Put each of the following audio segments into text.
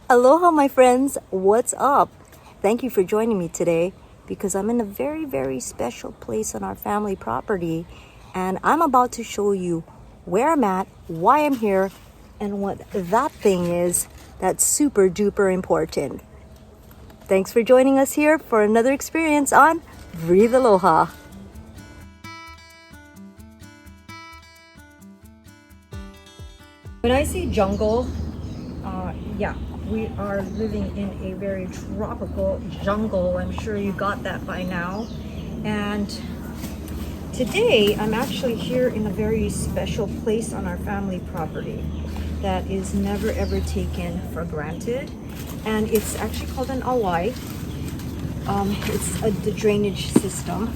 Aloha, my friends. What's up? Thank you for joining me today because I'm in a very, very special place on our family property and I'm about to show you where I'm at, why I'm here, and what that thing is that's super duper important. Thanks for joining us here for another experience on Breathe Aloha. When I say jungle, we are living in a very tropical jungle. I'm sure you got that by now. And today I'm actually here in a very special place on our family property that is never ever taken for granted. And it's actually called an awai. It's the drainage system.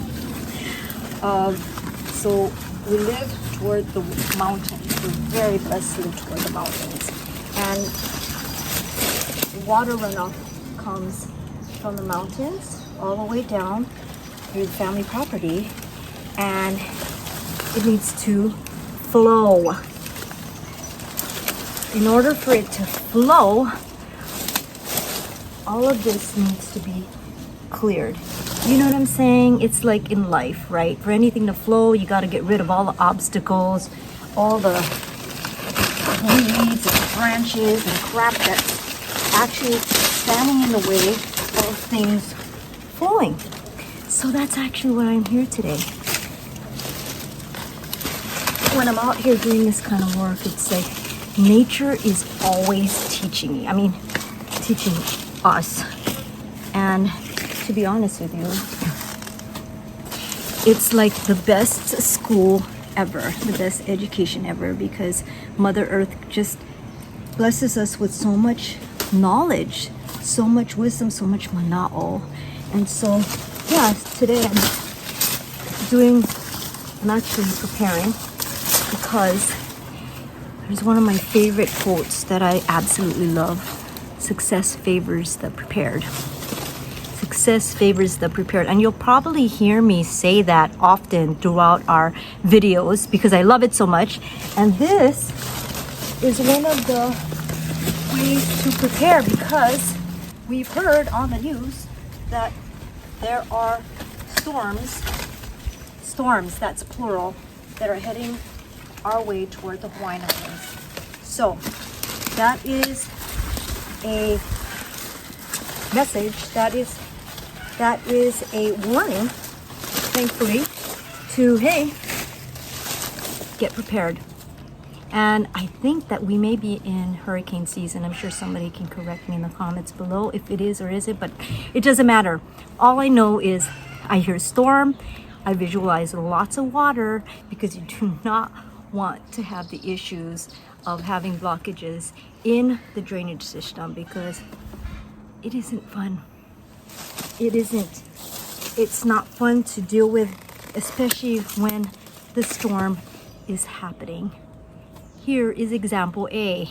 So we live toward the mountains. We're very blessed to live toward the mountains. And water runoff comes from the mountains all the way down through the family property, and it needs to flow. In order for it to flow, all of this needs to be cleared. You know what I'm saying? It's like in life, right? For anything to flow, you got to get rid of all the obstacles, all the weeds and branches and crap that's actually standing in the way of things flowing. So that's actually what I'm here today. When I'm out here doing this kind of work, it's like nature is always teaching me. Teaching us. And to be honest with you, it's like the best school ever, the best education ever, because Mother Earth just blesses us with so much knowledge, so much wisdom, so much mana'o. And so today I'm actually preparing because there's one of my favorite quotes that I absolutely love. Success favors the prepared. Success favors the prepared. And you'll probably hear me say that often throughout our videos because I love it so much. And this is one of the ways to prepare, because we've heard on the news that there are storms, that's plural, that are heading our way toward the Hawaiian Islands. So that is a message, that is a warning, thankfully, to get prepared. And I think that we may be in hurricane season. I'm sure somebody can correct me in the comments below if it is or isn't, but it doesn't matter. All I know is I hear storm, I visualize lots of water, because you do not want to have the issues of having blockages in the drainage system, because it isn't fun. It isn't. It's not fun to deal with, especially when the storm is happening. Here is example A.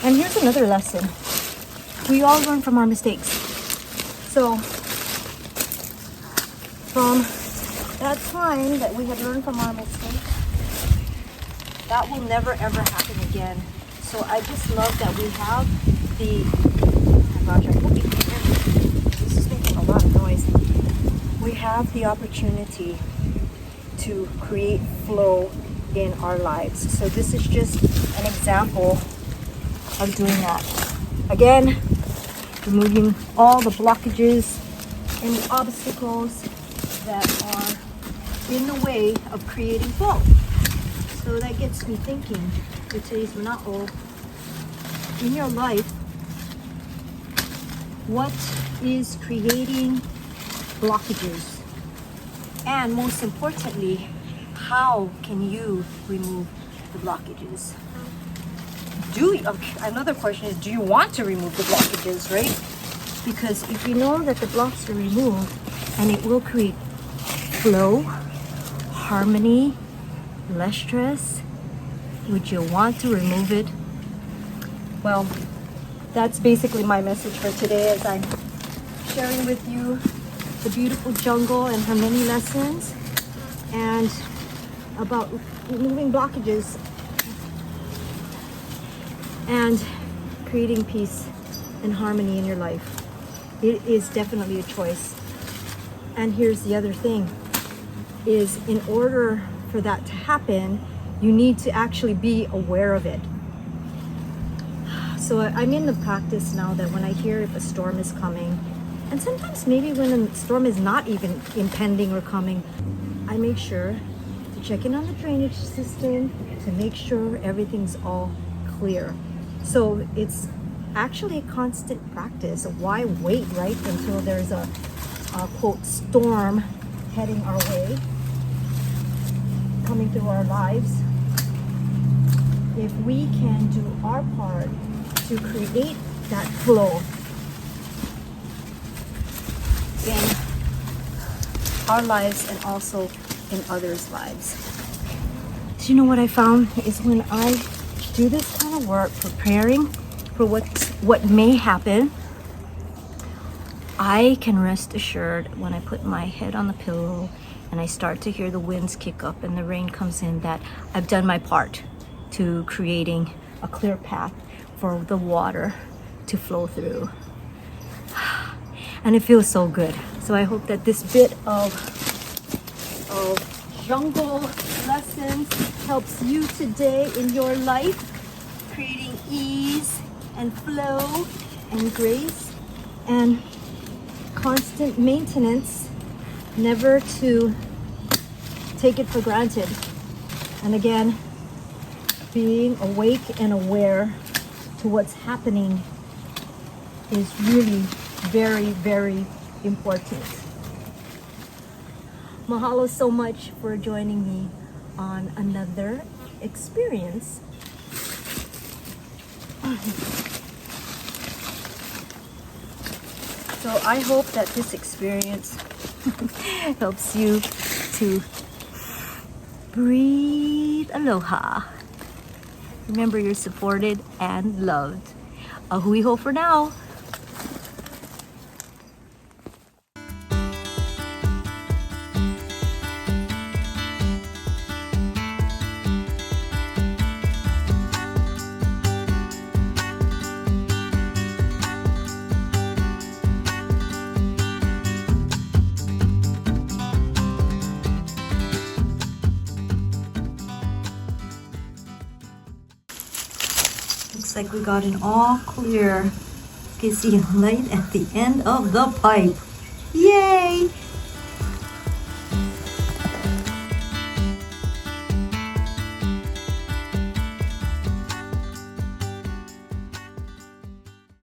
And here's another lesson. We all learn from our mistakes. So from that time that we had learned from our mistakes, that will never ever happen again. So I just love that we have the, oh my gosh, I hope you can hear me. This is making a lot of noise. We have the opportunity to create flow in our lives. So this is just an example of doing that. Again, removing all the blockages and the obstacles that are in the way of creating flow. So that gets me thinking with today's mana'o, in your life, what is creating blockages? And most importantly, how can you remove the blockages? Another question is, do you want to remove the blockages, right? Because if you know that the blocks are removed, and it will create flow, harmony, less stress, would you want to remove it? Well, that's basically my message for today, as I'm sharing with you the beautiful jungle and her many lessons, and about removing blockages and creating peace and harmony in your life. It is definitely a choice. And here's the other thing, is in order for that to happen, you need to actually be aware of it. So I'm in the practice now that when I hear if a storm is coming, and sometimes maybe when a storm is not even impending or coming, I make sure to check in on the drainage system to make sure everything's all clear. So it's actually a constant practice. Why wait, right, until there's a quote storm heading our way, coming through our lives? If we can do our part to create that flow in our lives and also in others' lives. Do you know what I found is when I do this kind of work, preparing for what may happen, I can rest assured when I put my head on the pillow and I start to hear the winds kick up and the rain comes in, that I've done my part to creating a clear path for the water to flow through. And it feels so good. So I hope that this bit of jungle lessons helps you today in your life, creating ease and flow and grace and constant maintenance, never to take it for granted. And again, being awake and aware to what's happening is really very, very important. Mahalo so much for joining me on another experience. So I hope that this experience helps you to breathe aloha. Remember, you're supported and loved. A hui hou for now. Looks like we got an all clear. You can see a light at the end of the pipe. Yay!